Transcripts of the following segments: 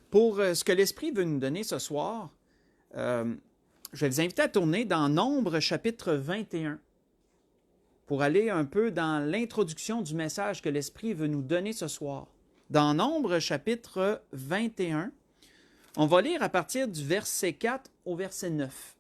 Pour ce que l'Esprit veut nous donner ce soir, je vais vous inviter à tourner dans Nombre chapitre 21 pour aller un peu dans l'introduction du message que l'Esprit veut nous donner ce soir. Dans Nombre chapitre 21, on va lire à partir du verset 4 au verset 9.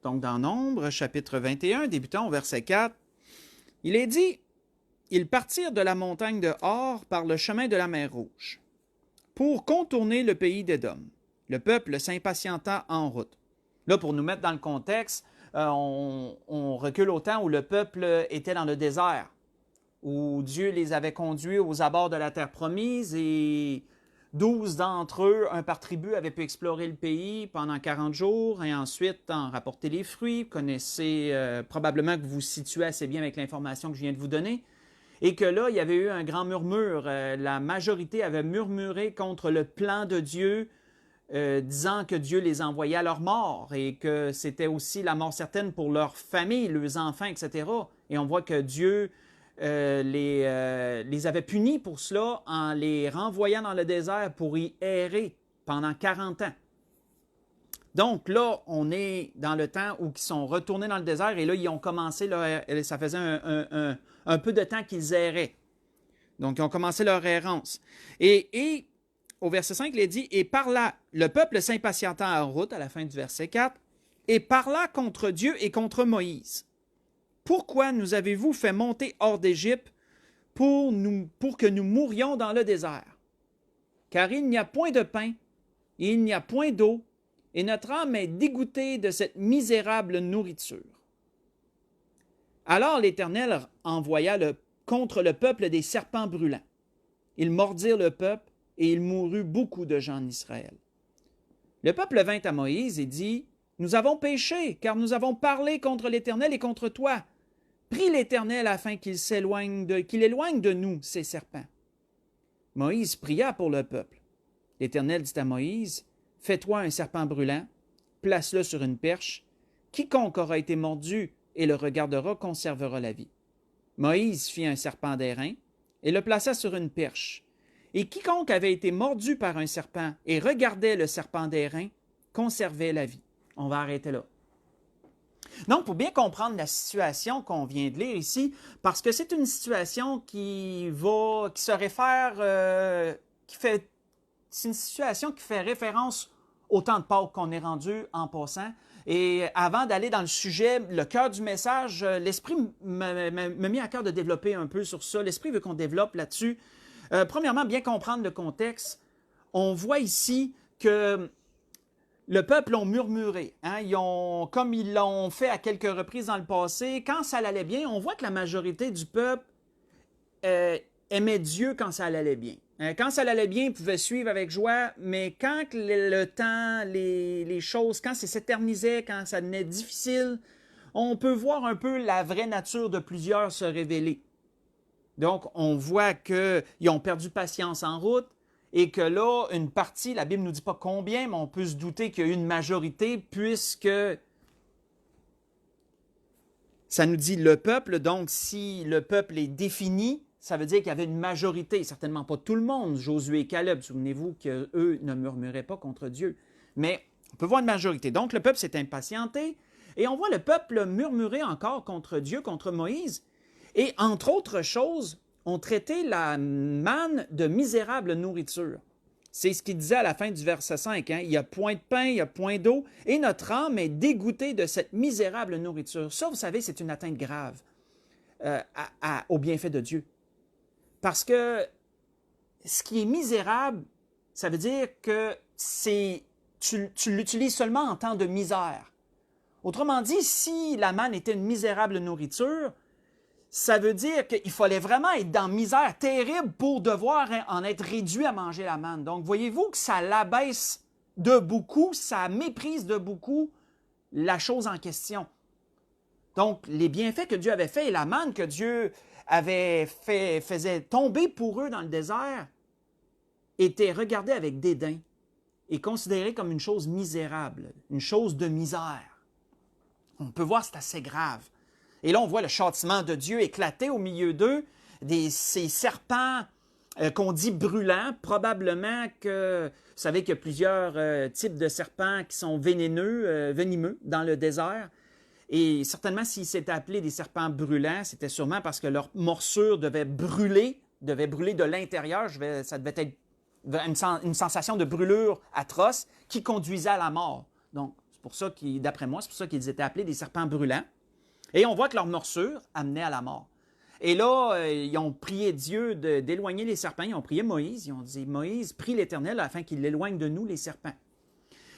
Donc, dans Nombre, chapitre 21, débutant au verset 4, il est dit « Ils partirent de la montagne de Hor par le chemin de la mer Rouge, pour contourner le pays d'Édom. Le peuple s'impatienta en route. » Là, pour nous mettre dans le contexte, on recule au temps où le peuple était dans le désert, où Dieu les avait conduits aux abords de la terre promise et 12 d'entre eux, un par tribu, avaient pu explorer le pays pendant 40 jours et ensuite en rapporter les fruits. Vous connaissez probablement que vous vous situez assez bien avec l'information que je viens de vous donner. Et que là, il y avait eu un grand murmure. La majorité avait murmuré contre le plan de Dieu, disant que Dieu les envoyait à leur mort et que c'était aussi la mort certaine pour leur famille, leurs enfants, etc. Et on voit que Dieu les avait punis pour cela en les renvoyant dans le désert pour y errer pendant 40 ans. Donc là, on est dans le temps où ils sont retournés dans le désert et là, ils ont commencé, ça faisait un peu de temps qu'ils erraient. Donc, ils ont commencé leur errance. Et au verset 5, il est dit « Et par là, le peuple s'impatienta en route, à la fin du verset 4, et parla contre Dieu et contre Moïse. Pourquoi nous avez-vous fait monter hors d'Égypte pour que nous mourions dans le désert? Car il n'y a point de pain, et il n'y a point d'eau, et notre âme est dégoûtée de cette misérable nourriture. » Alors l'Éternel envoya contre le peuple des serpents brûlants. Ils mordirent le peuple, et il mourut beaucoup de gens en Israël. Le peuple vint à Moïse et dit, « Nous avons péché, car nous avons parlé contre l'Éternel et contre toi. Prie l'Éternel afin qu'il éloigne de nous ces serpents. » Moïse pria pour le peuple. L'Éternel dit à Moïse, « Fais-toi un serpent brûlant, place-le sur une perche. Quiconque aura été mordu et le regardera conservera la vie. » Moïse fit un serpent d'airain et le plaça sur une perche. Et quiconque avait été mordu par un serpent et regardait le serpent d'airain conservait la vie. On va arrêter là. Donc, pour bien comprendre la situation qu'on vient de lire ici, parce que c'est une situation c'est une situation qui fait référence au temps de Pâques qu'on est rendu en passant. Et avant d'aller dans le sujet, le cœur du message, l'Esprit m'a mis à cœur de développer un peu sur ça. L'Esprit veut qu'on développe là-dessus. Premièrement, bien comprendre le contexte. On voit ici que le peuple a murmuré. Hein? Comme ils l'ont fait à quelques reprises dans le passé, quand ça allait bien, on voit que la majorité du peuple aimait Dieu quand ça allait bien. Quand ça allait bien, ils pouvaient suivre avec joie, mais quand le temps, les choses, quand ça s'éternisait, quand ça devenait difficile, on peut voir un peu la vraie nature de plusieurs se révéler. Donc, on voit qu'ils ont perdu patience en route et que là, une partie, la Bible ne nous dit pas combien, mais on peut se douter qu'il y a eu une majorité puisque ça nous dit le peuple. Donc, si le peuple est défini, ça veut dire qu'il y avait une majorité, certainement pas tout le monde. Josué et Caleb, souvenez-vous qu'eux ne murmuraient pas contre Dieu. Mais on peut voir une majorité. Donc, le peuple s'est impatienté et on voit le peuple murmurer encore contre Dieu, contre Moïse. Et entre autres choses, on traitait la manne de misérable nourriture. C'est ce qu'il disait à la fin du verset 5. Hein? Il n'y a point de pain, il n'y a point d'eau, et notre âme est dégoûtée de cette misérable nourriture. Ça, vous savez, c'est une atteinte grave au bienfait de Dieu. Parce que ce qui est misérable, ça veut dire que tu l'utilises seulement en temps de misère. Autrement dit, si la manne était une misérable nourriture, ça veut dire qu'il fallait vraiment être dans misère terrible pour devoir en être réduit à manger la manne. Donc, voyez-vous que ça l'abaisse de beaucoup, ça méprise de beaucoup la chose en question. Donc, les bienfaits que Dieu avait faits et la manne que Dieu faisait tomber pour eux dans le désert, était regardé avec dédain et considéré comme une chose misérable, une chose de misère. On peut voir que c'est assez grave. Et là, on voit le châtiment de Dieu éclater au milieu d'eux, ces serpents qu'on dit brûlants, probablement que, vous savez qu'il y a plusieurs types de serpents qui sont venimeux dans le désert. Et certainement, s'ils s'étaient appelés des serpents brûlants, c'était sûrement parce que leur morsure devait brûler de l'intérieur. Ça devait être une sensation de brûlure atroce qui conduisait à la mort. Donc, c'est pour ça d'après moi, c'est pour ça qu'ils étaient appelés des serpents brûlants. Et on voit que leur morsure amenait à la mort. Et là, ils ont prié Dieu d'éloigner les serpents. Ils ont prié Moïse. Ils ont dit, Moïse, prie l'Éternel afin qu'il éloigne de nous les serpents.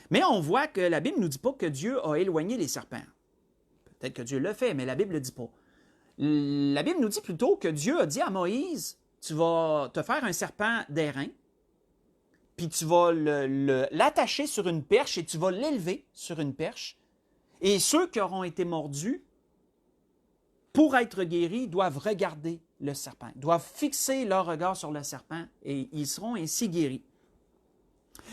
Mais on voit que la Bible ne nous dit pas que Dieu a éloigné les serpents. Peut-être que Dieu le fait, mais la Bible ne le dit pas. La Bible nous dit plutôt que Dieu a dit à Moïse, tu vas te faire un serpent d'airain, puis tu vas l'attacher sur une perche et tu vas l'élever sur une perche. Et ceux qui auront été mordus, pour être guéris, doivent regarder le serpent, doivent fixer leur regard sur le serpent et ils seront ainsi guéris.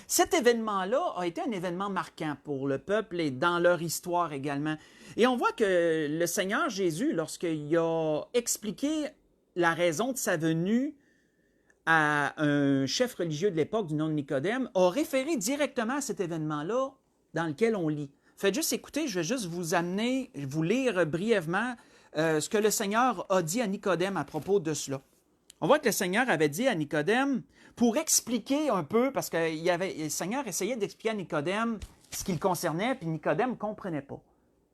Cet événement-là a été un événement marquant pour le peuple et dans leur histoire également. Et on voit que le Seigneur Jésus, lorsqu'il a expliqué la raison de sa venue à un chef religieux de l'époque du nom de Nicodème, a référé directement à cet événement-là dans lequel on lit. Faites juste écouter, je vais juste vous lire brièvement ce que le Seigneur a dit à Nicodème à propos de cela. On voit que le Seigneur avait dit à Nicodème, pour expliquer un peu, parce que le Seigneur essayait d'expliquer à Nicodème ce qui le concernait, puis Nicodème ne comprenait pas.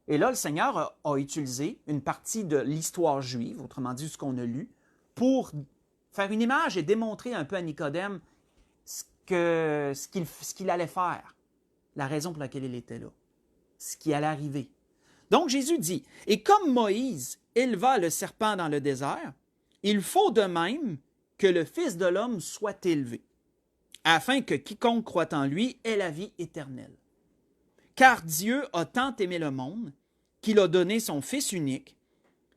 Et là, le Seigneur a utilisé une partie de l'histoire juive, autrement dit ce qu'on a lu, pour faire une image et démontrer un peu à Nicodème ce qu'il allait faire, la raison pour laquelle il était là, ce qui allait arriver. Donc Jésus dit, « Et comme Moïse éleva le serpent dans le désert, il faut de même que le Fils de l'homme soit élevé, afin que quiconque croit en lui ait la vie éternelle. Car Dieu a tant aimé le monde qu'il a donné son Fils unique,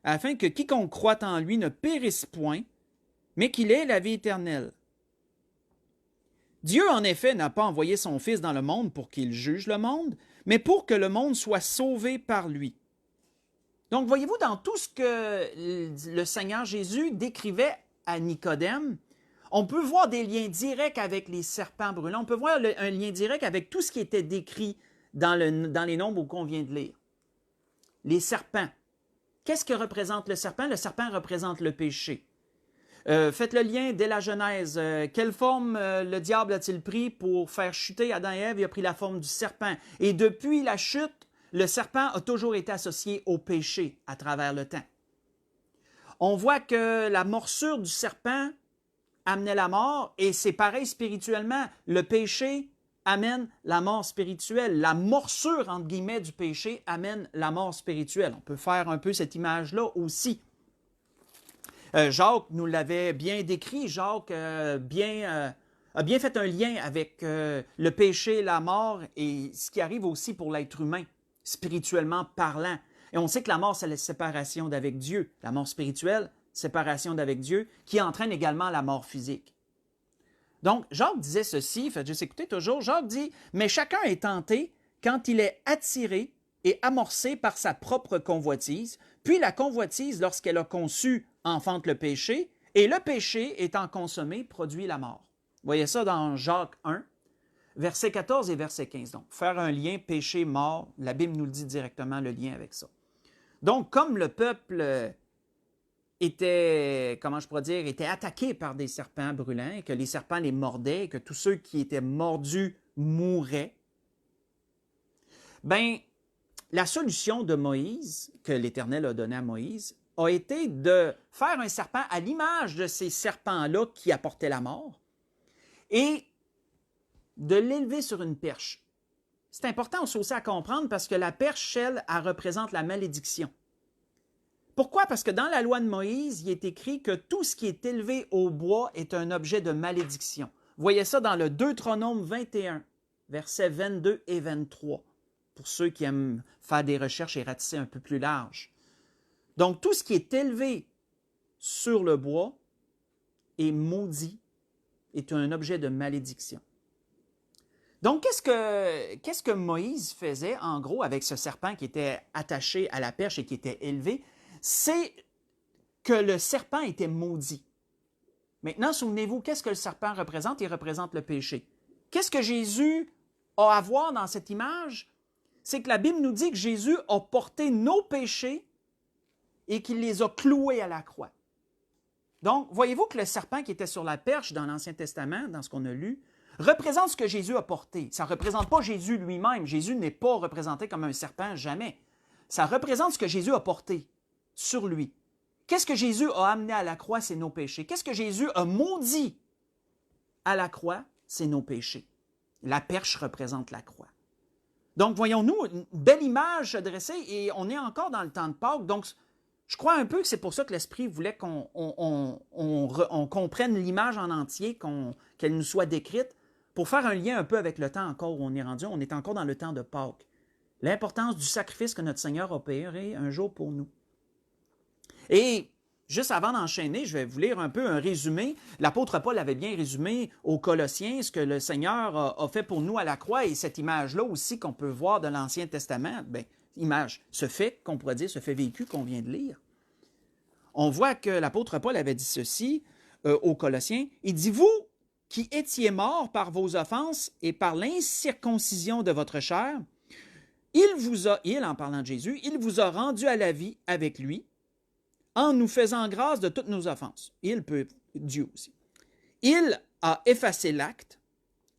afin que quiconque croit en lui ne périsse point, mais qu'il ait la vie éternelle. Dieu, en effet, n'a pas envoyé son Fils dans le monde pour qu'il juge le monde, mais pour que le monde soit sauvé par lui. » Donc, voyez-vous, dans tout ce que le Seigneur Jésus décrivait à Nicodème, on peut voir des liens directs avec les serpents brûlants. On peut voir un lien direct avec tout ce qui était décrit dans les nombres qu'on vient de lire. Les serpents. Qu'est-ce que représente le serpent? Le serpent représente le péché. Faites le lien dès la Genèse. Quelle forme le diable a-t-il pris pour faire chuter Adam et Ève? Il a pris la forme du serpent. Et depuis la chute, le serpent a toujours été associé au péché à travers le temps. On voit que la morsure du serpent amenait la mort, et c'est pareil spirituellement. Le péché amène la mort spirituelle. La morsure, entre guillemets, du péché amène la mort spirituelle. On peut faire un peu cette image-là aussi. Jacques nous l'avait bien décrit. Jacques a bien fait un lien avec le péché, la mort et ce qui arrive aussi pour l'être humain, spirituellement parlant. Et on sait que la mort, c'est la séparation d'avec Dieu. La mort spirituelle, séparation d'avec Dieu, qui entraîne également la mort physique. Donc, Jacques disait ceci, faites juste écouter toujours, Jacques dit « Mais chacun est tenté quand il est attiré et amorcé par sa propre convoitise, puis la convoitise, lorsqu'elle a conçu, enfante le péché, et le péché, étant consommé, produit la mort. » Vous voyez ça dans Jacques 1, versets 14 et verset 15. Donc, faire un lien péché, mort, la Bible nous le dit directement, le lien avec ça. Donc, comme le peuple était attaqué par des serpents brûlants, et que les serpents les mordaient, et que tous ceux qui étaient mordus mouraient, bien, la solution de Moïse, que l'Éternel a donnée à Moïse, a été de faire un serpent à l'image de ces serpents-là qui apportaient la mort et de l'élever sur une perche. C'est important aussi à comprendre parce que la perche, elle représente la malédiction. Pourquoi? Parce que dans la loi de Moïse, il est écrit que tout ce qui est élevé au bois est un objet de malédiction. Vous voyez ça dans le Deutéronome 21, versets 22 et 23, pour ceux qui aiment faire des recherches et ratisser un peu plus large. Donc, tout ce qui est élevé sur le bois est maudit est un objet de malédiction. Donc, qu'est-ce que Moïse faisait, en gros, avec ce serpent qui était attaché à la perche et qui était élevé? C'est que le serpent était maudit. Maintenant, souvenez-vous, qu'est-ce que le serpent représente? Il représente le péché. Qu'est-ce que Jésus a à voir dans cette image? C'est que la Bible nous dit que Jésus a porté nos péchés et qu'il les a cloués à la croix. Donc, voyez-vous que le serpent qui était sur la perche dans l'Ancien Testament, dans ce qu'on a lu, représente ce que Jésus a porté. Ça ne représente pas Jésus lui-même. Jésus n'est pas représenté comme un serpent, jamais. Ça représente ce que Jésus a porté sur lui. Qu'est-ce que Jésus a amené à la croix? C'est nos péchés. Qu'est-ce que Jésus a maudit à la croix? C'est nos péchés. La perche représente la croix. Donc, voyons-nous, une belle image se dresser et on est encore dans le temps de Pâques. Donc, je crois un peu que c'est pour ça que l'Esprit voulait qu'on comprenne l'image en entier, qu'elle nous soit décrite, pour faire un lien un peu avec le temps encore où on est rendu. On est encore dans le temps de Pâques. L'importance du sacrifice que notre Seigneur a payé un jour pour nous. Et juste avant d'enchaîner, je vais vous lire un peu un résumé. L'apôtre Paul avait bien résumé aux Colossiens ce que le Seigneur a fait pour nous à la croix et cette image-là aussi qu'on peut voir de l'Ancien Testament, bien, image, ce fait qu'on pourrait dire, ce fait vécu qu'on vient de lire. On voit que l'apôtre Paul avait dit ceci aux Colossiens. Il dit, « Vous qui étiez morts par vos offenses et par l'incirconcision de votre chair, il, en parlant de Jésus, il vous a rendu à la vie avec lui, en nous faisant grâce de toutes nos offenses. » Il peut, Dieu aussi. Il a effacé l'acte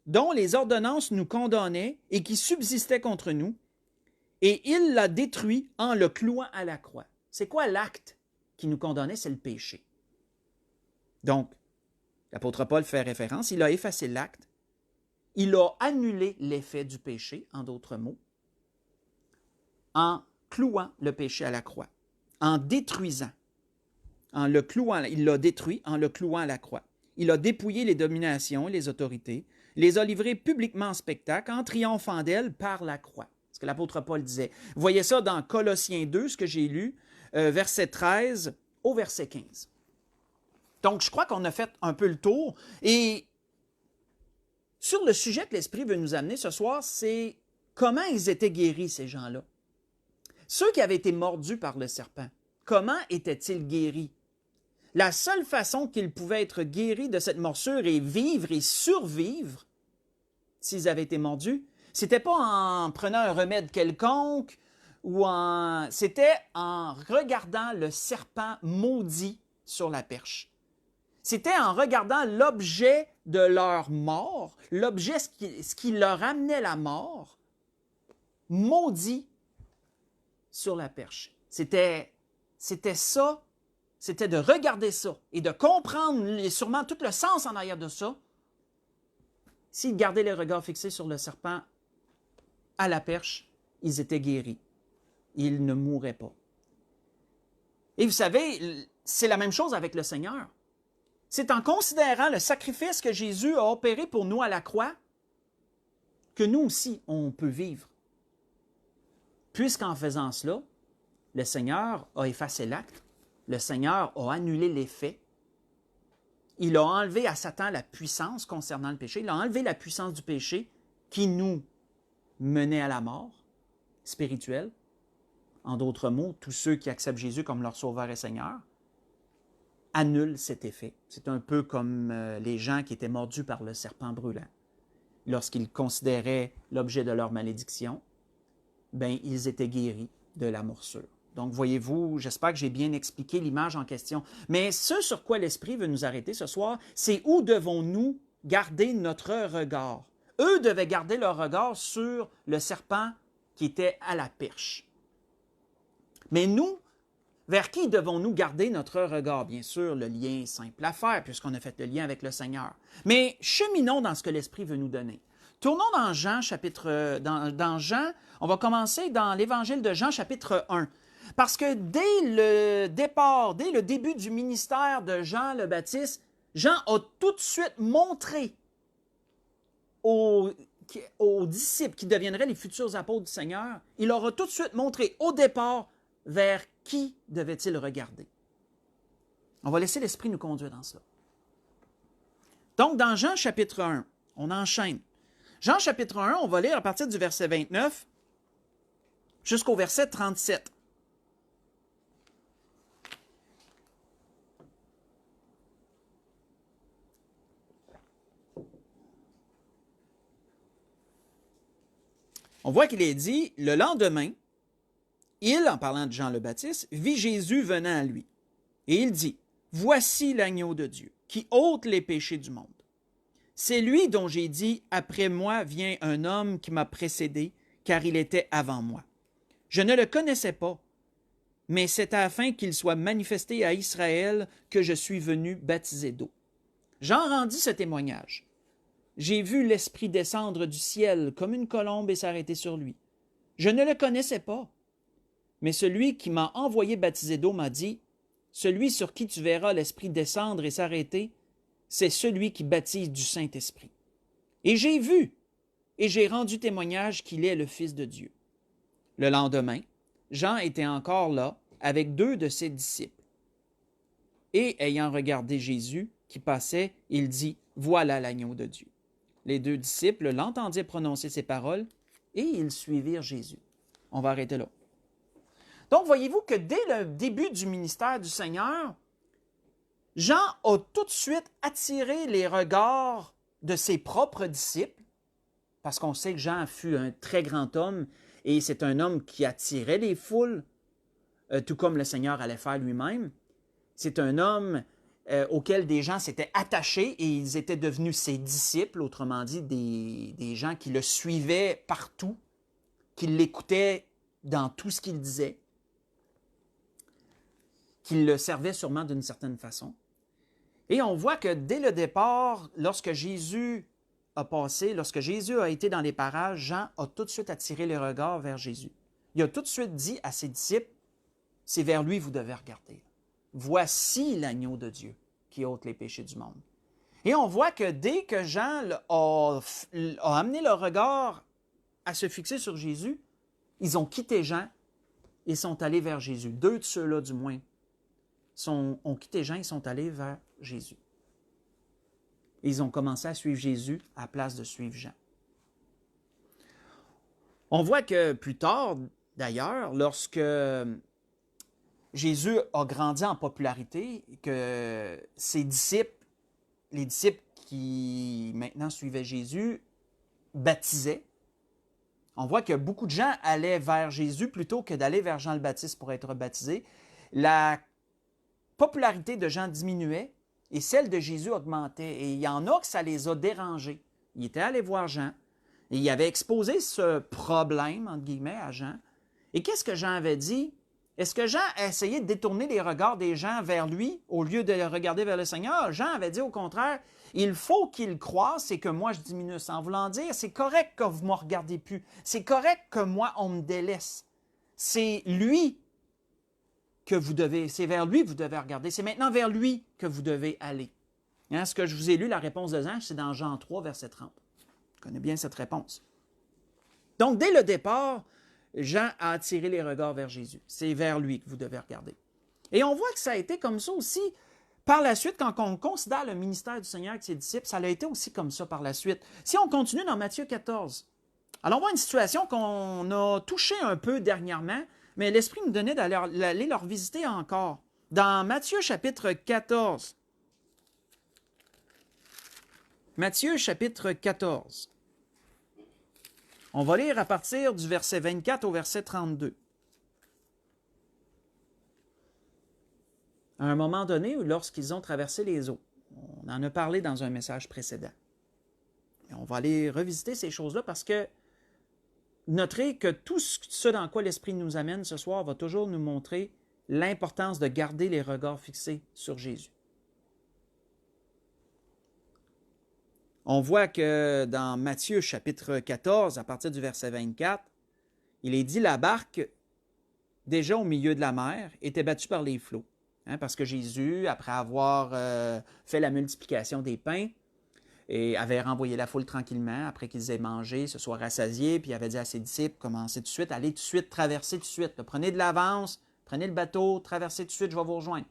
dont les ordonnances nous condamnaient et qui subsistait contre nous, et il l'a détruit en le clouant à la croix. C'est quoi l'acte qui nous condamnait? C'est le péché. Donc, l'apôtre Paul fait référence, il a effacé l'acte, il a annulé l'effet du péché, en d'autres mots, en clouant le péché à la croix, en détruisant. En le clouant, il l'a détruit en le clouant à la croix. Il a dépouillé les dominations et les autorités, les a livrées publiquement en spectacle en triomphant d'elles par la croix. Ce que l'apôtre Paul disait. Vous voyez ça dans Colossiens 2, ce que j'ai lu, verset 13 au verset 15. Donc, je crois qu'on a fait un peu le tour. Et sur le sujet que l'Esprit veut nous amener ce soir, c'est comment ils étaient guéris, ces gens-là. Ceux qui avaient été mordus par le serpent, comment étaient-ils guéris? La seule façon qu'ils pouvaient être guéris de cette morsure et vivre et survivre, s'ils avaient été mordus, c'était pas en prenant un remède quelconque, c'était en regardant le serpent maudit sur la perche. C'était en regardant l'objet de leur mort, l'objet, ce qui leur amenait la mort, maudit sur la perche. C'était ça. C'était de regarder ça et de comprendre sûrement tout le sens en arrière de ça. S'ils gardaient les regards fixés sur le serpent à la perche, ils étaient guéris. Ils ne mourraient pas. Et vous savez, c'est la même chose avec le Seigneur. C'est en considérant le sacrifice que Jésus a opéré pour nous à la croix que nous aussi, on peut vivre. Puisqu'en faisant cela, le Seigneur a effacé l'acte. Le Seigneur a annulé l'effet. Il a enlevé à Satan la puissance concernant le péché. Il a enlevé la puissance du péché qui nous menait à la mort spirituelle. En d'autres mots, tous ceux qui acceptent Jésus comme leur sauveur et Seigneur annulent cet effet. C'est un peu comme les gens qui étaient mordus par le serpent brûlant. Lorsqu'ils considéraient l'objet de leur malédiction, ben, ils étaient guéris de la morsure. Donc, voyez-vous, j'espère que j'ai bien expliqué l'image en question. Mais ce sur quoi l'Esprit veut nous arrêter ce soir, c'est où devons-nous garder notre regard? Eux devaient garder leur regard sur le serpent qui était à la perche. Mais nous, vers qui devons-nous garder notre regard? Bien sûr, le lien est simple à faire, puisqu'on a fait le lien avec le Seigneur. Mais cheminons dans ce que l'Esprit veut nous donner. Tournons dans Jean, dans Jean, on va commencer dans l'Évangile de Jean, chapitre 1. Parce que dès le début du ministère de Jean le Baptiste, Jean a tout de suite montré aux disciples qui deviendraient les futurs apôtres du Seigneur, il leur a tout de suite montré au départ vers qui devaient-ils regarder. On va laisser l'Esprit nous conduire dans cela. Donc, dans Jean chapitre 1, on enchaîne. Jean chapitre 1, on va lire à partir du verset 29 jusqu'au verset 37. On voit qu'il est dit, le lendemain, il, en parlant de Jean le Baptiste, vit Jésus venant à lui. Et il dit, voici l'agneau de Dieu, qui ôte les péchés du monde. C'est lui dont j'ai dit, après moi vient un homme qui m'a précédé, car il était avant moi. Je ne le connaissais pas, mais c'est afin qu'il soit manifesté à Israël que je suis venu baptiser d'eau. Jean rendit ce témoignage. J'ai vu l'Esprit descendre du ciel comme une colombe et s'arrêter sur lui. Je ne le connaissais pas, mais celui qui m'a envoyé baptiser d'eau m'a dit, celui sur qui tu verras l'Esprit descendre et s'arrêter, c'est celui qui baptise du Saint-Esprit. Et j'ai vu, et j'ai rendu témoignage qu'il est le Fils de Dieu. Le lendemain, Jean était encore là avec 2 de ses disciples. Et ayant regardé Jésus qui passait, il dit, voilà l'agneau de Dieu. Les 2 disciples l'entendirent prononcer ces paroles et ils suivirent Jésus. On va arrêter là. Donc, voyez-vous que dès le début du ministère du Seigneur, Jean a tout de suite attiré les regards de ses propres disciples, parce qu'on sait que Jean fut un très grand homme et c'est un homme qui attirait les foules, tout comme le Seigneur allait faire lui-même. C'est un homme auquel des gens s'étaient attachés et ils étaient devenus ses disciples, autrement dit, des gens qui le suivaient partout, qui l'écoutaient dans tout ce qu'il disait, qui le servaient sûrement d'une certaine façon. Et on voit que dès le départ, lorsque Jésus a passé, lorsque Jésus a été dans les parages, Jean a tout de suite attiré les regards vers Jésus. Il a tout de suite dit à ses disciples, c'est vers lui que vous devez regarder. Voici l'agneau de Dieu qui ôte les péchés du monde. Et on voit que dès que Jean a amené leur regard à se fixer sur Jésus, ils ont quitté Jean et sont allés vers Jésus. 2 de ceux-là, du moins, ont quitté Jean et sont allés vers Jésus. Et ils ont commencé à suivre Jésus à la place de suivre Jean. On voit que plus tard, d'ailleurs, lorsque Jésus a grandi en popularité, que ses disciples, les disciples qui maintenant suivaient Jésus, baptisaient. On voit que beaucoup de gens allaient vers Jésus plutôt que d'aller vers Jean le Baptiste pour être baptisés. La popularité de Jean diminuait et celle de Jésus augmentait. Et il y en a que ça les a dérangés. Ils étaient allés voir Jean et il avait exposé ce problème, entre guillemets, à Jean. Et qu'est-ce que Jean avait dit? Est-ce que Jean a essayé de détourner les regards des gens vers lui au lieu de les regarder vers le Seigneur? Jean avait dit au contraire, il faut qu'il croisse et que moi je diminue. En voulant dire, c'est correct que vous ne me regardez plus. C'est correct que moi on me délaisse. C'est lui que vous devez, c'est vers lui que vous devez regarder. C'est maintenant vers lui que vous devez aller. Hein, ce que je vous ai lu, la réponse de Jean, c'est dans Jean 3, verset 30. Vous connaissez bien cette réponse. Donc, dès le départ, Jean a attiré les regards vers Jésus. C'est vers lui que vous devez regarder. Et on voit que ça a été comme ça aussi par la suite, quand on considère le ministère du Seigneur avec ses disciples, ça a été aussi comme ça par la suite. Si on continue dans Matthieu 14, alors on voit une situation qu'on a touchée un peu dernièrement, mais l'Esprit nous donnait d'aller leur visiter encore. Dans Matthieu chapitre 14, Matthieu chapitre 14, on va lire à partir du verset 24 au verset 32. À un moment donné, lorsqu'ils ont traversé les eaux, on en a parlé dans un message précédent. Et on va aller revisiter ces choses-là parce que noterez que tout ce dans quoi l'Esprit nous amène ce soir va toujours nous montrer l'importance de garder les regards fixés sur Jésus. On voit que dans Matthieu chapitre 14, à partir du verset 24, il est dit « La barque, déjà au milieu de la mer, était battue par les flots. » Parce que Jésus, après avoir fait la multiplication des pains, et avait renvoyé la foule tranquillement, après qu'ils aient mangé, se soient rassasiés, puis il avait dit à ses disciples, commencez tout de suite, allez tout de suite, traversez tout de suite. Prenez de l'avance, prenez le bateau, traversez tout de suite, je vais vous rejoindre.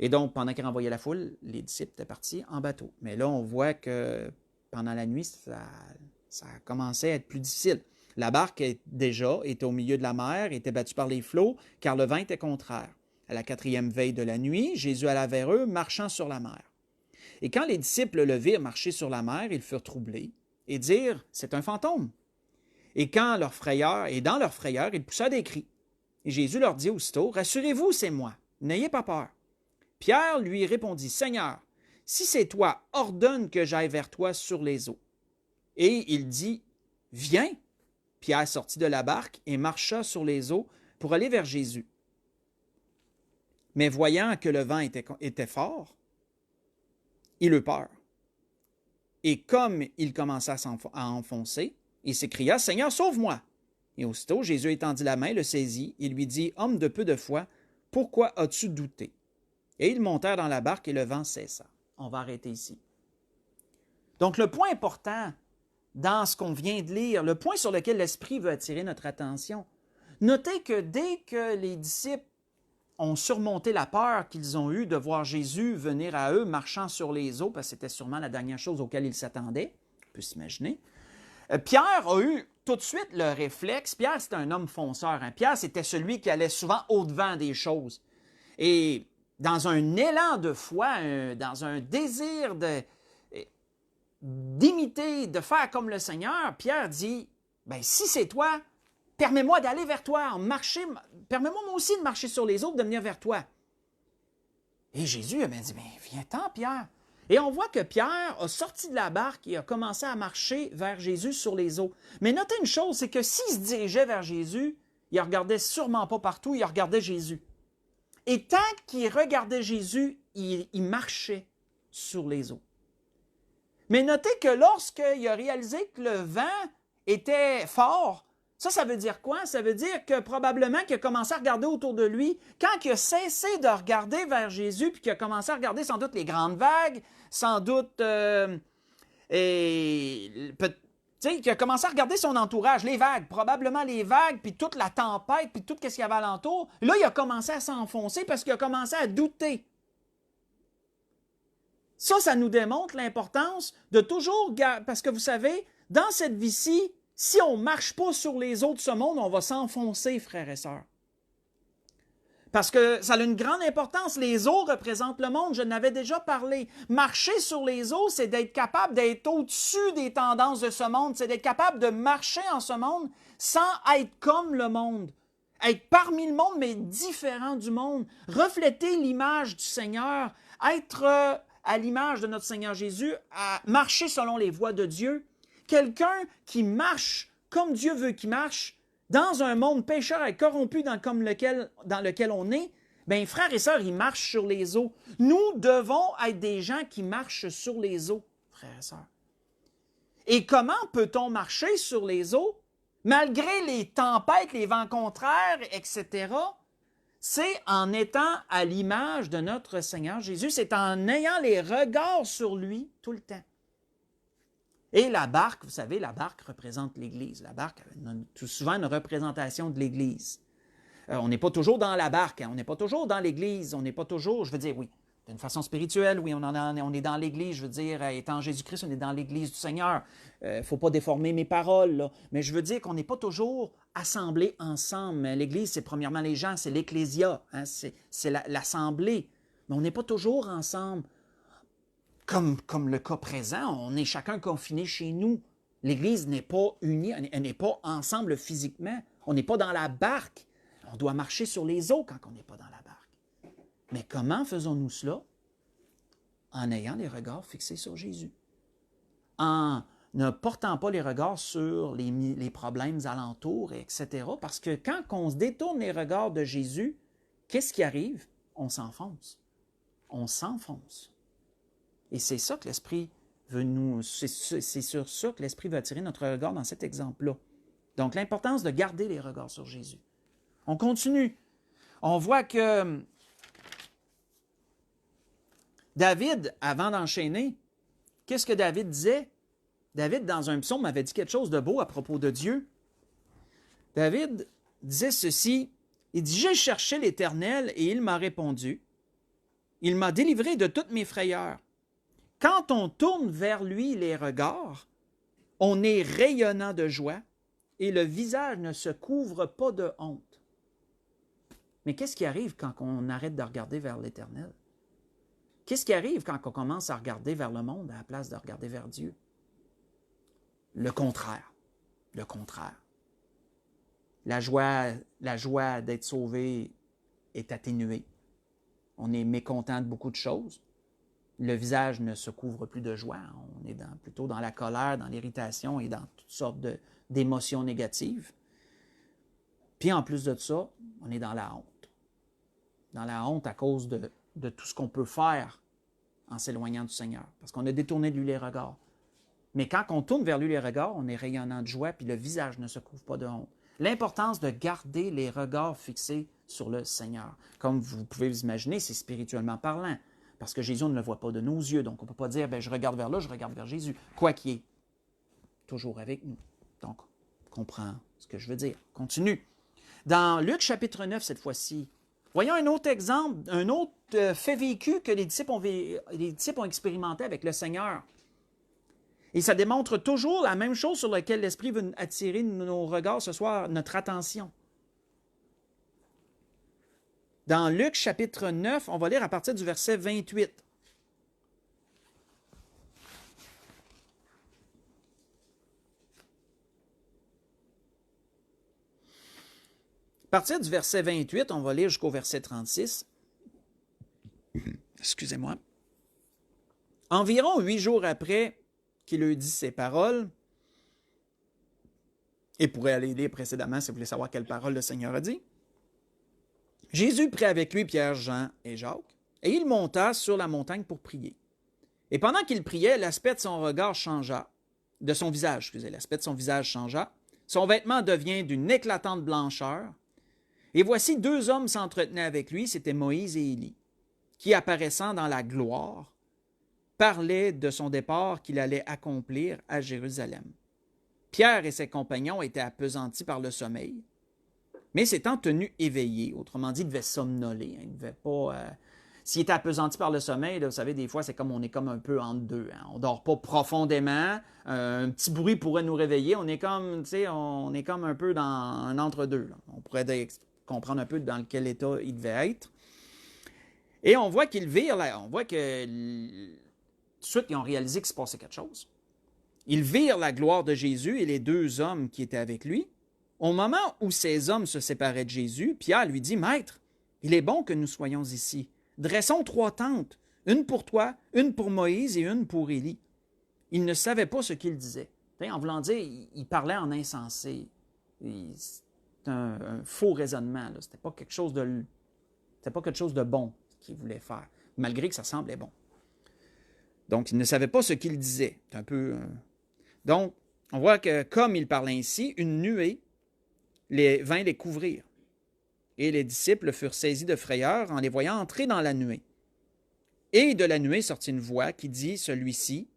Et donc, pendant qu'il renvoyait la foule, les disciples étaient partis en bateau. Mais là, on voit que pendant la nuit, ça a commencé à être plus difficile. La barque était au milieu de la mer, était battue par les flots, car le vent était contraire. À la 4e veille de la nuit, Jésus alla vers eux, marchant sur la mer. Et quand les disciples le virent marcher sur la mer, ils furent troublés et dirent, « C'est un fantôme. » Et dans leur frayeur, ils poussèrent des cris. Et Jésus leur dit aussitôt, « Rassurez-vous, c'est moi. N'ayez pas peur. » Pierre lui répondit, « Seigneur, si c'est toi, ordonne que j'aille vers toi sur les eaux. » Et il dit, « Viens. » Pierre sortit de la barque et marcha sur les eaux pour aller vers Jésus. Mais voyant que le vent était fort, il eut peur. Et comme il commença à enfoncer, il s'écria, « Seigneur, sauve-moi! » Et aussitôt, Jésus étendit la main, le saisit et lui dit, « Homme de peu de foi, pourquoi as-tu douté? » Et ils montèrent dans la barque et le vent cessa. On va arrêter ici. Donc, le point important dans ce qu'on vient de lire, le point sur lequel l'Esprit veut attirer notre attention, notez que dès que les disciples ont surmonté la peur qu'ils ont eue de voir Jésus venir à eux marchant sur les eaux, parce que c'était sûrement la dernière chose auquel ils s'attendaient, on peut s'imaginer, Pierre a eu tout de suite le réflexe. Pierre, c'était un homme fonceur. Hein? Pierre, c'était celui qui allait souvent au-devant des choses. Et dans un élan de foi, dans un désir d'imiter, de faire comme le Seigneur, Pierre dit, « Ben, si c'est toi, permets-moi d'aller vers toi, permets-moi moi aussi de marcher sur les eaux, de venir vers toi. » Et Jésus a dit, « Ben, viens-t'en, Pierre. » Et on voit que Pierre a sorti de la barque et a commencé à marcher vers Jésus sur les eaux. Mais notez une chose, c'est que s'il se dirigeait vers Jésus, il ne regardait sûrement pas partout, il regardait Jésus. Et tant qu'il regardait Jésus, il marchait sur les eaux. Mais notez que lorsqu'il a réalisé que le vent était fort, ça veut dire quoi? Ça veut dire que probablement qu'il a commencé à regarder autour de lui. Quand il a cessé de regarder vers Jésus, puis qu'il a commencé à regarder sans doute les grandes vagues, sans doute, qu'il a commencé à regarder son entourage, les vagues, probablement les vagues, puis toute la tempête, puis tout ce qu'il y avait alentour, là, il a commencé à s'enfoncer parce qu'il a commencé à douter. Ça nous démontre l'importance de toujours garder, parce que vous savez, dans cette vie-ci, si on ne marche pas sur les eaux de ce monde, on va s'enfoncer, frères et sœurs. Parce que ça a une grande importance. Les eaux représentent le monde, je n'avais déjà parlé. Marcher sur les eaux, c'est d'être capable d'être au-dessus des tendances de ce monde, c'est d'être capable de marcher en ce monde sans être comme le monde. Être parmi le monde, mais différent du monde. Refléter l'image du Seigneur, être à l'image de notre Seigneur Jésus, à marcher selon les voies de Dieu. Quelqu'un qui marche comme Dieu veut qu'il marche, dans un monde pécheur et corrompu dans lequel on est, bien, frères et sœurs, ils marchent sur les eaux. Nous devons être des gens qui marchent sur les eaux, frères et sœurs. Et comment peut-on marcher sur les eaux, malgré les tempêtes, les vents contraires, etc.? C'est en étant à l'image de notre Seigneur Jésus, c'est en ayant les regards sur lui tout le temps. Et la barque, vous savez, la barque représente l'Église. La barque a tout souvent une représentation de l'Église. On n'est pas toujours dans la barque, hein, on n'est pas toujours dans l'Église, on n'est pas toujours, je veux dire, oui, d'une façon spirituelle, oui, on est dans l'Église, je veux dire, étant Jésus-Christ, on est dans l'Église du Seigneur. Il ne faut pas déformer mes paroles, là, mais je veux dire qu'on n'est pas toujours assemblés ensemble. L'Église, c'est premièrement les gens, c'est l'Ecclésia, hein, c'est l'assemblée, mais on n'est pas toujours ensemble. Comme le cas présent, on est chacun confiné chez nous. L'Église n'est pas unie, elle n'est pas ensemble physiquement. On n'est pas dans la barque. On doit marcher sur les eaux quand on n'est pas dans la barque. Mais comment faisons-nous cela? En ayant les regards fixés sur Jésus. En ne portant pas les regards sur les problèmes alentours, etc. Parce que quand on se détourne les regards de Jésus, qu'est-ce qui arrive? On s'enfonce. On s'enfonce. Et c'est ça que l'Esprit veut c'est sur ça que l'Esprit veut attirer notre regard dans cet exemple-là. Donc, l'importance de garder les regards sur Jésus. On continue. On voit que David, avant d'enchaîner, qu'est-ce que David disait? David, dans un psaume, avait dit quelque chose de beau à propos de Dieu. David disait ceci, il dit « J'ai cherché l'Éternel et il m'a répondu. Il m'a délivré de toutes mes frayeurs. Quand on tourne vers lui les regards, on est rayonnant de joie et le visage ne se couvre pas de honte. Mais qu'est-ce qui arrive quand on arrête de regarder vers l'Éternel? Qu'est-ce qui arrive quand on commence à regarder vers le monde à la place de regarder vers Dieu? Le contraire. Le contraire. La joie d'être sauvé est atténuée. On est mécontent de beaucoup de choses. Le visage ne se couvre plus de joie. On est plutôt dans la colère, dans l'irritation et dans toutes sortes d'émotions négatives. Puis en plus de ça, on est dans la honte. Dans la honte à cause de tout ce qu'on peut faire en s'éloignant du Seigneur. Parce qu'on a détourné de lui les regards. Mais quand on tourne vers lui les regards, on est rayonnant de joie, puis le visage ne se couvre pas de honte. L'importance de garder les regards fixés sur le Seigneur. Comme vous pouvez vous imaginer, c'est spirituellement parlant. Parce que Jésus, on ne le voit pas de nos yeux. Donc, on ne peut pas dire, je regarde vers là, je regarde vers Jésus. Quoi qu'il est toujours avec nous. Donc, on comprend ce que je veux dire. Continue. Dans Luc chapitre 9, cette fois-ci, voyons un autre exemple, un autre fait vécu que les disciples ont expérimenté avec le Seigneur. Et ça démontre toujours la même chose sur laquelle l'Esprit veut attirer nos regards ce soir, notre attention. Dans Luc chapitre 9, on va lire à partir du verset 28. À partir du verset 28, on va lire jusqu'au verset 36. Excusez-moi. Environ 8 jours après qu'il eut dit ces paroles, et pourrait aller lire précédemment si vous voulez savoir quelles paroles le Seigneur a dit, Jésus prit avec lui Pierre, Jean et Jacques, et il monta sur la montagne pour prier. Et pendant qu'il priait, l'aspect de son regard changea, l'aspect de son visage changea, son vêtement devient d'une éclatante blancheur, et voici 2 hommes s'entretenaient avec lui, c'étaient Moïse et Élie, qui, apparaissant dans la gloire, parlaient de son départ qu'il allait accomplir à Jérusalem. Pierre et ses compagnons étaient appesantis par le sommeil, mais s'étant tenus éveillés, autrement dit, ils devaient somnoler, ils ne devaient pas... S'il était appesanti par le sommeil, là, vous savez, des fois, on est comme un peu entre deux. Hein. On ne dort pas profondément, un petit bruit pourrait nous réveiller, on est comme un peu dans un entre-deux. Là. On pourrait comprendre un peu dans quel état il devait être. Et on voit qu'ils virent, là, on voit que... Tout de suite, ils ont réalisé qu'il se passait quelque chose. Ils virent la gloire de Jésus et les 2 hommes qui étaient avec lui. Au moment où ces hommes se séparaient de Jésus, Pierre lui dit, « Maître, il est bon que nous soyons ici. Dressons 3 tentes, une pour toi, une pour Moïse et une pour Élie. » Il ne savait pas ce qu'il disait. En voulant dire, il parlait en insensé. C'est un faux raisonnement. Ce n'était pas quelque chose de bon qu'il voulait faire, malgré que ça semblait bon. Donc, il ne savait pas ce qu'il disait. C'est un peu... Donc, on voit que comme il parlait ainsi, une nuée vint les couvrir. Et les disciples furent saisis de frayeur en les voyant entrer dans la nuée. Et de la nuée sortit une voix qui dit, « Celui-ci,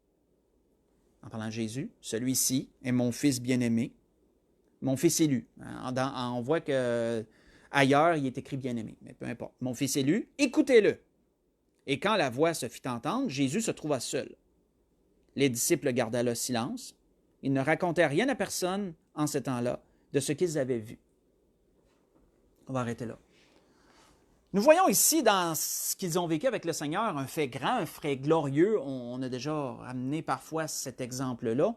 en parlant de Jésus, celui-ci est mon fils bien-aimé, mon fils élu. » On voit qu'ailleurs, il est écrit bien-aimé, mais peu importe. « Mon fils élu, écoutez-le. » Et quand la voix se fit entendre, Jésus se trouva seul. Les disciples gardèrent le silence. Ils ne racontaient rien à personne en ce temps-là de ce qu'ils avaient vu. On va arrêter là. Nous voyons ici, dans ce qu'ils ont vécu avec le Seigneur, un fait grand, un fait glorieux. On a déjà ramené parfois cet exemple-là.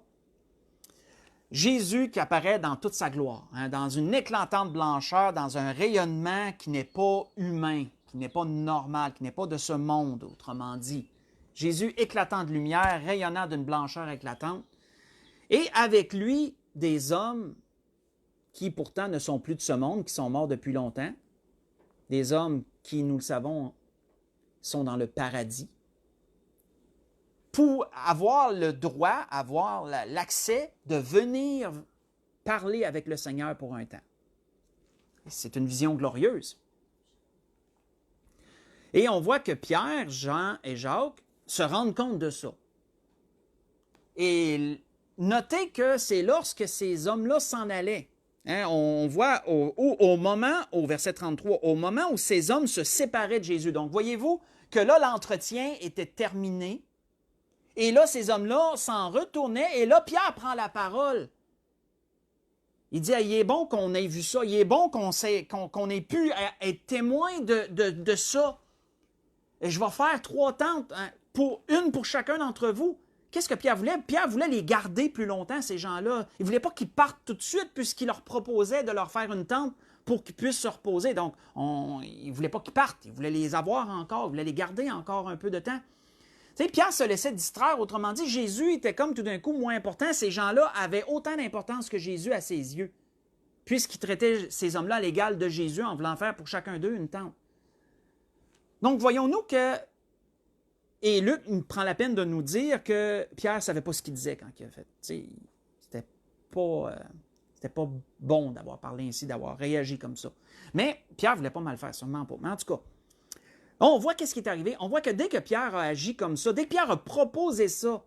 Jésus qui apparaît dans toute sa gloire, dans une éclatante blancheur, dans un rayonnement qui n'est pas humain, qui n'est pas normal, qui n'est pas de ce monde, autrement dit. Jésus éclatant de lumière, rayonnant d'une blancheur éclatante, et avec lui des hommes qui pourtant ne sont plus de ce monde, qui sont morts depuis longtemps, des hommes qui, nous le savons, sont dans le paradis, pour avoir le droit, avoir l'accès de venir parler avec le Seigneur pour un temps. C'est une vision glorieuse. Et on voit que Pierre, Jean et Jacques se rendent compte de ça. Et notez que c'est lorsque ces hommes-là s'en allaient Hein, on voit au moment, au verset 33, au moment où ces hommes se séparaient de Jésus. Donc, voyez-vous que là, l'entretien était terminé. Et là, ces hommes-là s'en retournaient. Et là, Pierre prend la parole. Il dit, il est bon qu'on ait vu ça. Il est bon qu'on ait pu être témoin de ça. Et je vais faire 3 tentes, hein, une pour chacun d'entre vous. Qu'est-ce que Pierre voulait? Pierre voulait les garder plus longtemps, ces gens-là. Il ne voulait pas qu'ils partent tout de suite, puisqu'il leur proposait de leur faire une tente pour qu'ils puissent se reposer. Donc, il ne voulait pas qu'ils partent. Il voulait les avoir encore. Il voulait les garder encore un peu de temps. Tu sais, Pierre se laissait distraire. Autrement dit, Jésus était comme tout d'un coup moins important. Ces gens-là avaient autant d'importance que Jésus à ses yeux, puisqu'il traitait ces hommes-là à l'égal de Jésus en voulant faire pour chacun d'eux une tente. Donc, voyons-nous que... Et Luc prend la peine de nous dire que Pierre ne savait pas ce qu'il disait quand il a fait. C'était pas bon d'avoir parlé ainsi, d'avoir réagi comme ça. Mais Pierre ne voulait pas mal faire, sûrement pas. Mais en tout cas, on voit qu'est-ce qui est arrivé. On voit que dès que Pierre a agi comme ça, dès que Pierre a proposé ça,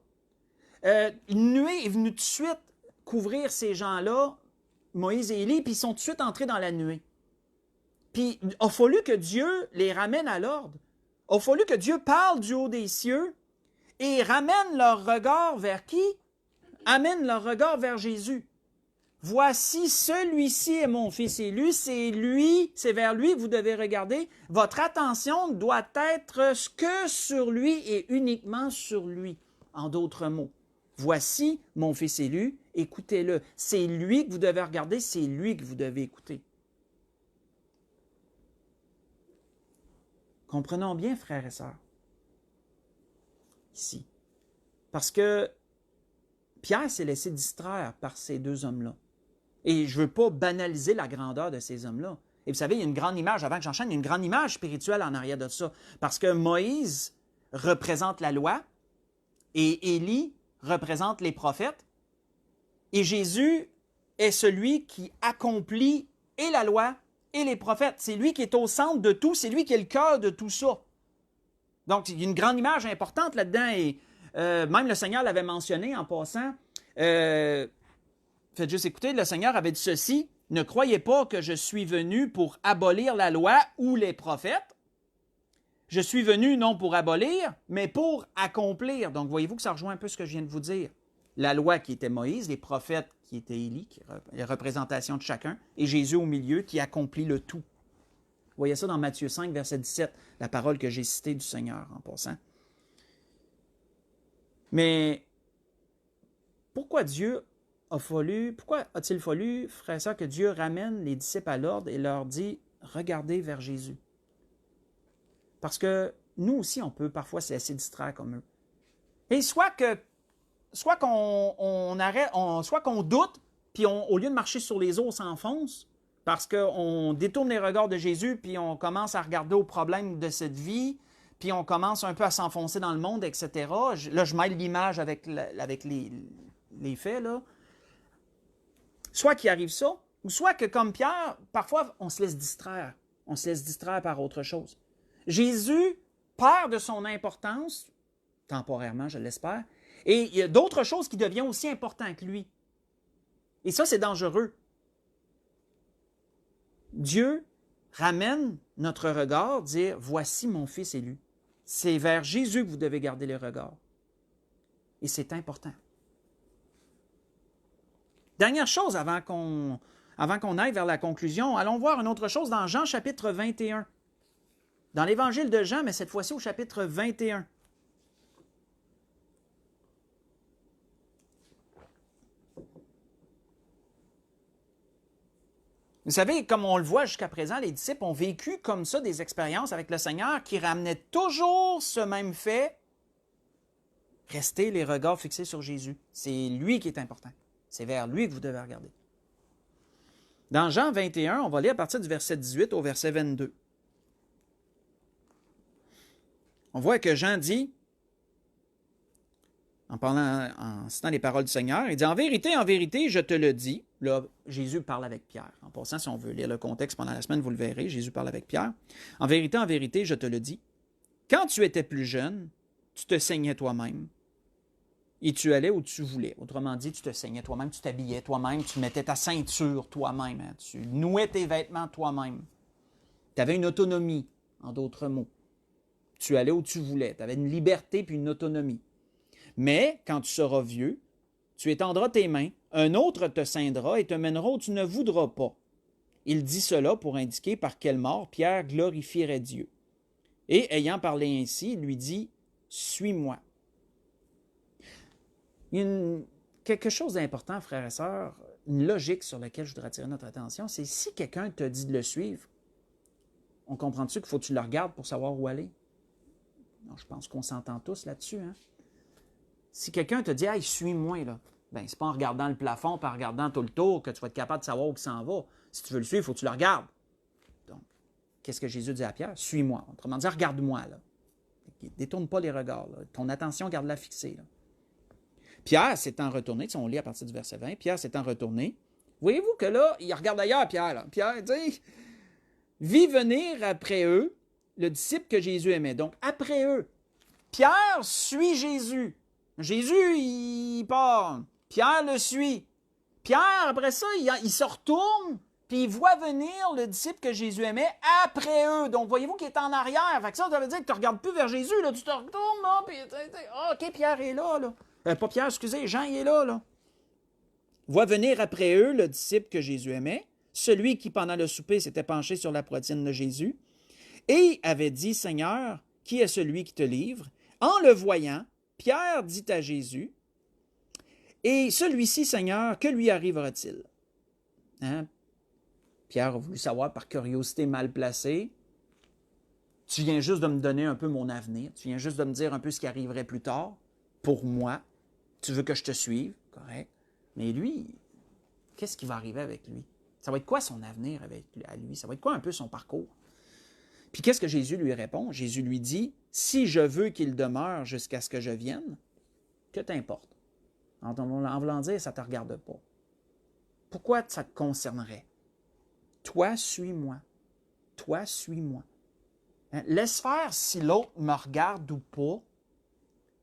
une nuée est venue tout de suite couvrir ces gens-là, Moïse et Élie, puis ils sont tout de suite entrés dans la nuée. Puis il a fallu que Dieu les ramène à l'ordre. Il a fallu que Dieu parle du haut des cieux et ramène leur regard vers qui? Amène leur regard vers Jésus. Voici, celui-ci est mon fils élu, c'est vers lui que vous devez regarder. Votre attention doit être que sur lui et uniquement sur lui. En d'autres mots, voici mon fils élu, écoutez-le. C'est lui que vous devez regarder, c'est lui que vous devez écouter. Comprenons bien, frères et sœurs, ici. Parce que Pierre s'est laissé distraire par ces deux hommes-là. Et je ne veux pas banaliser la grandeur de ces hommes-là. Et vous savez, il y a une grande image, avant que j'enchaîne, il y a une grande image spirituelle en arrière de ça. Parce que Moïse représente la loi et Élie représente les prophètes. Et Jésus est celui qui accomplit et la loi et les prophètes. C'est lui qui est au centre de tout, c'est lui qui est le cœur de tout ça. Donc, il y a une grande image importante là-dedans. Et même le Seigneur l'avait mentionné en passant. Faites juste écouter, le Seigneur avait dit ceci, « Ne croyez pas que je suis venu pour abolir la loi ou les prophètes. Je suis venu non pour abolir, mais pour accomplir. » Donc, voyez-vous que ça rejoint un peu ce que je viens de vous dire. La loi qui était Moïse, les prophètes qui étaient Élie, qui est la représentation de chacun, et Jésus au milieu qui accomplit le tout. Vous voyez ça dans Matthieu 5, verset 17, la parole que j'ai citée du Seigneur en passant. Mais pourquoi a-t-il fallu, frères et sœurs, que Dieu ramène les disciples à l'ordre et leur dit « Regardez vers Jésus ». Parce que nous aussi, on peut parfois se laisser distraire comme eux. Et soit qu'on doute, puis au lieu de marcher sur les eaux, on s'enfonce, parce qu'on détourne les regards de Jésus, puis on commence à regarder aux problèmes de cette vie, puis on commence un peu à s'enfoncer dans le monde, etc. Là, je mêle l'image avec les faits, là. Soit qu'il arrive ça, ou soit que, comme Pierre, parfois, on se laisse distraire. On se laisse distraire par autre chose. Jésus perd de son importance, temporairement, je l'espère, et il y a d'autres choses qui deviennent aussi importantes que lui. Et ça, c'est dangereux. Dieu ramène notre regard, dire « Voici mon fils élu ». C'est vers Jésus que vous devez garder le regard. Et c'est important. Dernière chose avant qu'on aille vers la conclusion, allons voir une autre chose dans Jean chapitre 21. Dans l'évangile de Jean, mais cette fois-ci au chapitre 21. Vous savez, comme on le voit jusqu'à présent, les disciples ont vécu comme ça des expériences avec le Seigneur qui ramenaient toujours ce même fait. Restez les regards fixés sur Jésus. C'est lui qui est important. C'est vers lui que vous devez regarder. Dans Jean 21, on va lire à partir du verset 18 au verset 22. On voit que Jean dit, en citant les paroles du Seigneur, il dit « En vérité, je te le dis. » Là, Jésus parle avec Pierre. En passant, si on veut lire le contexte pendant la semaine, vous le verrez, Jésus parle avec Pierre. « En vérité, je te le dis. Quand tu étais plus jeune, tu te saignais toi-même et tu allais où tu voulais. Autrement dit, tu te saignais toi-même, tu t'habillais toi-même, tu mettais ta ceinture toi-même, hein, tu nouais tes vêtements toi-même. Tu avais une autonomie, en d'autres mots. Tu allais où tu voulais, tu avais une liberté puis une autonomie. Mais quand tu seras vieux, tu étendras tes mains, un autre te ceindra et te mènera où tu ne voudras pas. Il dit cela pour indiquer par quelle mort Pierre glorifierait Dieu. Et ayant parlé ainsi, il lui dit « Suis-moi ». Il y a quelque chose d'important, frères et sœurs, une logique sur laquelle je voudrais attirer notre attention, c'est si quelqu'un te dit de le suivre, on comprend-tu qu'il faut que tu le regardes pour savoir où aller? Non, je pense qu'on s'entend tous là-dessus. Hein? Si quelqu'un te dit « Hey, suis-moi », là, ben, c'est pas en regardant le plafond, pas en regardant tout le tour que tu vas être capable de savoir où il s'en va. Si tu veux le suivre, il faut que tu le regardes. Donc, qu'est-ce que Jésus dit à Pierre? Suis-moi. Autrement dit, regarde-moi. Là. Détourne pas les regards. Là. Ton attention, garde-la fixée. Là. Pierre s'étant retourné, si on lit à partir du verset 20, Pierre s'étant retourné, voyez-vous que là, il regarde ailleurs, Pierre. Là. Pierre dit, vit venir après eux le disciple que Jésus aimait. Donc, après eux, Pierre suit Jésus. Jésus, il part. Pierre le suit. Pierre, après ça, il se retourne, puis il voit venir le disciple que Jésus aimait après eux. Donc, voyez-vous qu'il est en arrière. Fait que ça veut dire que tu ne regardes plus vers Jésus, là, tu te retournes, là, puis OK, Pierre est là, là. Pas Pierre, excusez, Jean, il est là, là. Voit venir après eux le disciple que Jésus aimait, celui qui, pendant le souper, s'était penché sur la poitrine de Jésus, et avait dit, Seigneur, qui est celui qui te livre? En le voyant, Pierre dit à Jésus, et celui-ci, Seigneur, que lui arrivera-t-il? Hein? Pierre a voulu savoir par curiosité mal placée. Tu viens juste de me donner un peu mon avenir. Tu viens juste de me dire un peu ce qui arriverait plus tard pour moi. Tu veux que je te suive, correct. Mais lui, qu'est-ce qui va arriver avec lui? Ça va être quoi son avenir à lui? Ça va être quoi un peu son parcours? Puis qu'est-ce que Jésus lui répond? Jésus lui dit, si je veux qu'il demeure jusqu'à ce que je vienne, que t'importe? En voulant dire, ça ne te regarde pas. Pourquoi ça te concernerait? Toi, suis-moi. Toi, suis-moi. Hein? Laisse faire si l'autre me regarde ou pas,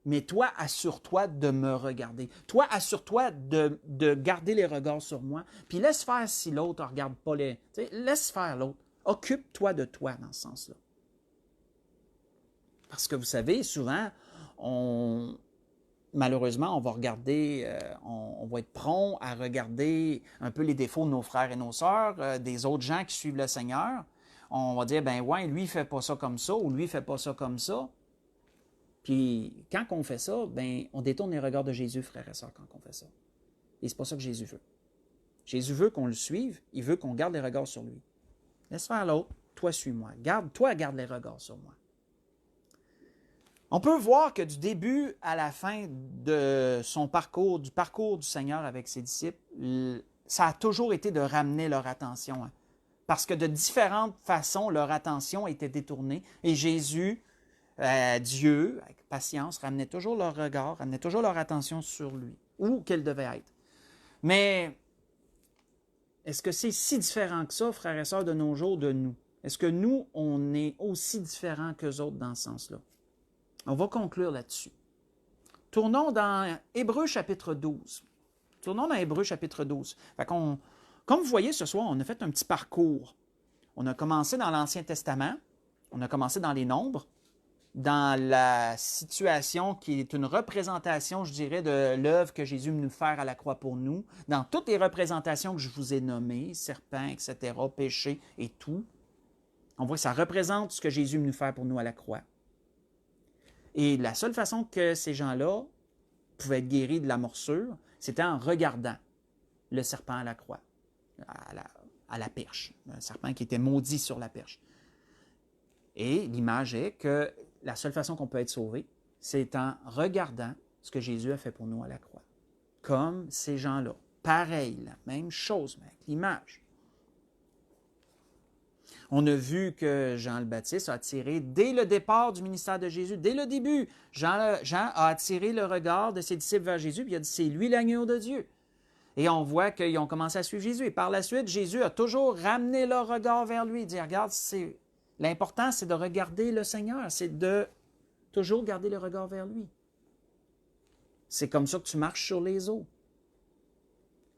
mais toi, assure-toi de me regarder. Toi, assure-toi de garder les regards sur moi. Puis laisse faire si l'autre ne regarde pas les... Laisse faire l'autre. Occupe-toi de toi dans ce sens-là. Parce que vous savez, souvent, malheureusement, on va regarder, on va être prompt à regarder un peu les défauts de nos frères et nos sœurs, des autres gens qui suivent le Seigneur. On va dire, ben ouais, lui, il ne fait pas ça comme ça, ou lui, il ne fait pas ça comme ça. Puis, quand on fait ça, ben, on détourne les regards de Jésus, frères et sœurs, quand on fait ça. Et c'est pas ça que Jésus veut. Jésus veut qu'on le suive, il veut qu'on garde les regards sur lui. Laisse faire l'autre, toi, suis-moi. Garde les regards sur moi. On peut voir que du début à la fin de son parcours, du parcours du Seigneur avec ses disciples, ça a toujours été de ramener leur attention. Hein. Parce que de différentes façons, leur attention était détournée. Et Jésus, Dieu, avec patience, ramenait toujours leur regard, ramenait toujours leur attention sur lui, où qu'elle devait être. Mais est-ce que c'est si différent que ça, frères et sœurs, de nos jours, de nous? Est-ce que nous, on est aussi différents qu'eux autres dans ce sens-là? On va conclure là-dessus. Tournons dans Hébreux chapitre 12. Tournons dans Hébreux chapitre 12. Fait qu'on, comme vous voyez ce soir, on a fait un petit parcours. On a commencé dans l'Ancien Testament, on a commencé dans les Nombres, dans la situation qui est une représentation, je dirais, de l'œuvre que Jésus est venu faire à la croix pour nous, dans toutes les représentations que je vous ai nommées, serpents, etc., péché et tout. On voit que ça représente ce que Jésus est venu faire pour nous à la croix. Et la seule façon que ces gens-là pouvaient être guéris de la morsure, c'était en regardant le serpent à la croix, à la perche, un serpent qui était maudit sur la perche. Et l'image est que la seule façon qu'on peut être sauvé, c'est en regardant ce que Jésus a fait pour nous à la croix. Comme ces gens-là. Pareil, la même chose, mais avec l'image. On a vu que Jean le Baptiste a attiré, dès le départ du ministère de Jésus, dès le début, Jean a attiré le regard de ses disciples vers Jésus, puis il a dit, c'est lui l'agneau de Dieu. Et on voit qu'ils ont commencé à suivre Jésus. Et par la suite, Jésus a toujours ramené leur regard vers lui. Il dit, regarde, l'important, c'est de regarder le Seigneur, c'est de toujours garder le regard vers lui. C'est comme ça que tu marches sur les eaux.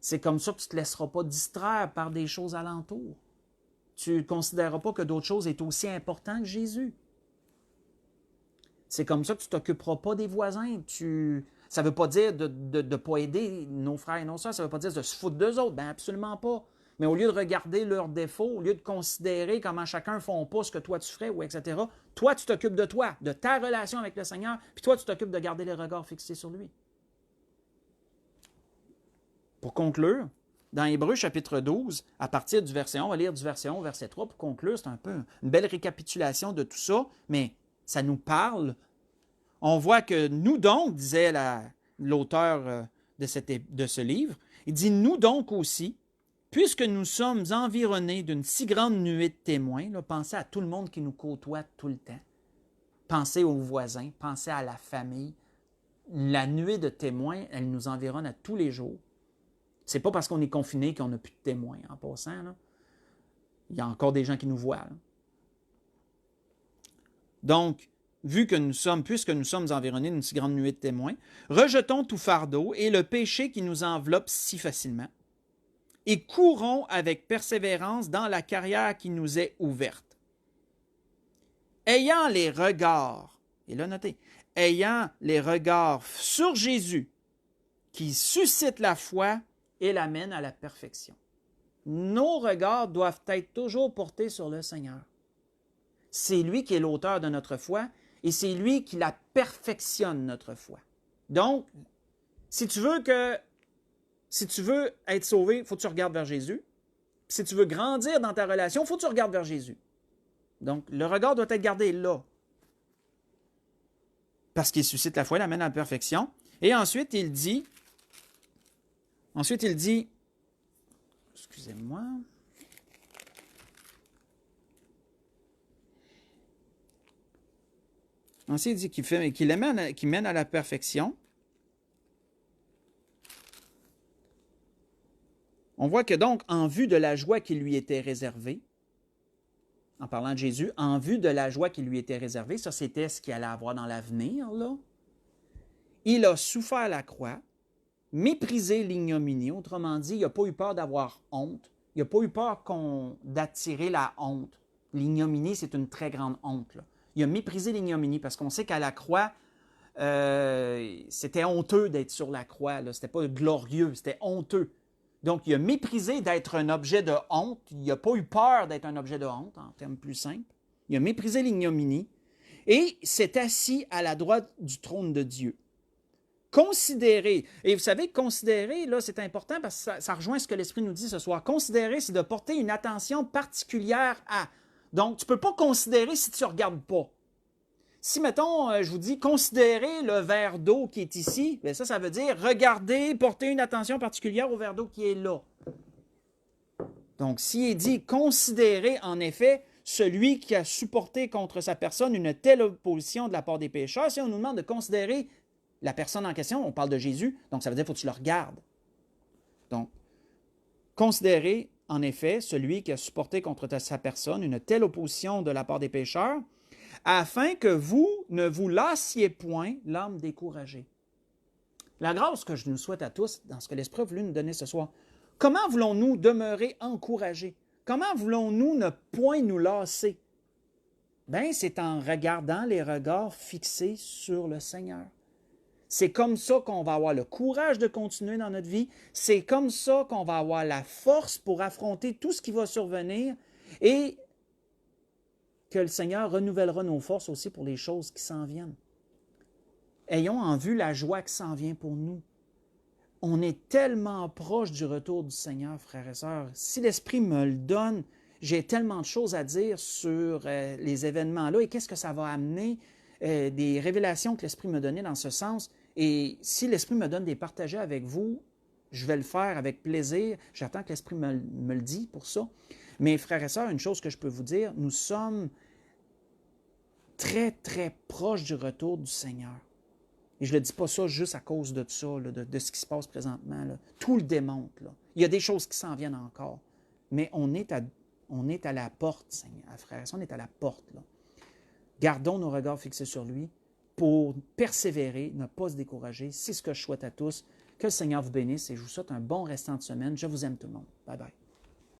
C'est comme ça que tu ne te laisseras pas distraire par des choses alentours. Tu ne considéreras pas que d'autres choses est aussi important que Jésus. C'est comme ça que tu ne t'occuperas pas des voisins. Ça ne veut pas dire de ne pas aider nos frères et nos sœurs, ça ne veut pas dire de se foutre d'eux autres, bien absolument pas. Mais au lieu de regarder leurs défauts, au lieu de considérer comment chacun ne font pas ce que toi tu ferais, ou etc., toi tu t'occupes de toi, de ta relation avec le Seigneur, puis toi tu t'occupes de garder les regards fixés sur lui. Pour conclure, dans Hébreux chapitre 12, à partir du verset 1, on va lire du verset 1 au verset 3 pour conclure, c'est un peu une belle récapitulation de tout ça, mais ça nous parle. On voit que nous donc, disait l'auteur de ce livre, il dit « Nous donc aussi, puisque nous sommes environnés d'une si grande nuée de témoins, » là, pensez à tout le monde qui nous côtoie tout le temps, pensez aux voisins, pensez à la famille. La nuée de témoins, elle nous environne à tous les jours. C'est pas parce qu'on est confiné qu'on n'a plus de témoins, en passant. Là. Il y a encore des gens qui nous voient. Là. Donc, puisque nous sommes environnés d'une si grande nuée de témoins, rejetons tout fardeau et le péché qui nous enveloppe si facilement, et courons avec persévérance dans la carrière qui nous est ouverte. Ayant les regards, et là notez, ayant les regards sur Jésus, qui suscite la foi et l'amène à la perfection. Nos regards doivent être toujours portés sur le Seigneur. C'est lui qui est l'auteur de notre foi et c'est lui qui la perfectionne, notre foi. Donc, si tu veux être sauvé, il faut que tu regardes vers Jésus. Si tu veux grandir dans ta relation, il faut que tu regardes vers Jésus. Donc, le regard doit être gardé là. Parce qu'il suscite la foi et l'amène à la perfection. Et ensuite, il dit, excusez-moi, ensuite il dit qu'il mène à la perfection. On voit que donc, en vue de la joie qui lui était réservée, en parlant de Jésus, en vue de la joie qui lui était réservée, ça c'était ce qu'il allait avoir dans l'avenir, là, il a souffert la croix, méprisé l'ignominie, autrement dit, il n'a pas eu peur d'avoir honte, il n'a pas eu peur d'attirer la honte. L'ignominie, c'est une très grande honte. Là. Il a méprisé l'ignominie parce qu'on sait qu'à la croix, c'était honteux d'être sur la croix. Ce n'était pas glorieux, c'était honteux. Donc, il a méprisé d'être un objet de honte. Il n'a pas eu peur d'être un objet de honte, en termes plus simples. Il a méprisé l'ignominie et s'est assis à la droite du trône de Dieu. Considérer, et vous savez, considérer, là, c'est important parce que ça rejoint ce que l'Esprit nous dit ce soir. Considérer, c'est de porter une attention particulière à. Donc, tu ne peux pas considérer si tu ne regardes pas. Si, mettons, je vous dis, considérez le verre d'eau qui est ici, bien ça veut dire regarder, porter une attention particulière au verre d'eau qui est là. Donc, s'il est dit, considérez en effet celui qui a supporté contre sa personne une telle opposition de la part des pécheurs, si on nous demande de considérer la personne en question, on parle de Jésus, donc ça veut dire qu'il faut que tu le regardes. Donc, considérez en effet celui qui a supporté contre sa personne une telle opposition de la part des pécheurs, afin que vous ne vous lassiez point l'âme découragée. La grâce que je nous souhaite à tous, dans ce que l'Esprit a voulu nous donner ce soir, comment voulons-nous demeurer encouragés? Comment voulons-nous ne point nous lasser? Bien, c'est en regardant les regards fixés sur le Seigneur. C'est comme ça qu'on va avoir le courage de continuer dans notre vie. C'est comme ça qu'on va avoir la force pour affronter tout ce qui va survenir et que le Seigneur renouvellera nos forces aussi pour les choses qui s'en viennent. Ayons en vue la joie qui s'en vient pour nous. On est tellement proche du retour du Seigneur, frères et sœurs. Si l'Esprit me le donne, j'ai tellement de choses à dire sur les événements-là et qu'est-ce que ça va amener, des révélations que l'Esprit me donnait dans ce sens. Et si l'Esprit me donne de les partager avec vous, je vais le faire avec plaisir. J'attends que l'Esprit me le dise pour ça. Mais frères et sœurs, une chose que je peux vous dire, nous sommes très, très proches du retour du Seigneur. Et je ne le dis pas ça juste à cause de ça, là, de ce qui se passe présentement. Là. Tout le démontre. Là. Il y a des choses qui s'en viennent encore. Mais on est à la porte, Seigneur. Frères et sœurs, on est à la porte. Là. Gardons nos regards fixés sur lui. pour persévérer, ne pas se décourager. C'est ce que je souhaite à tous. Que le Seigneur vous bénisse et je vous souhaite un bon restant de semaine. Je vous aime tout le monde. Bye bye.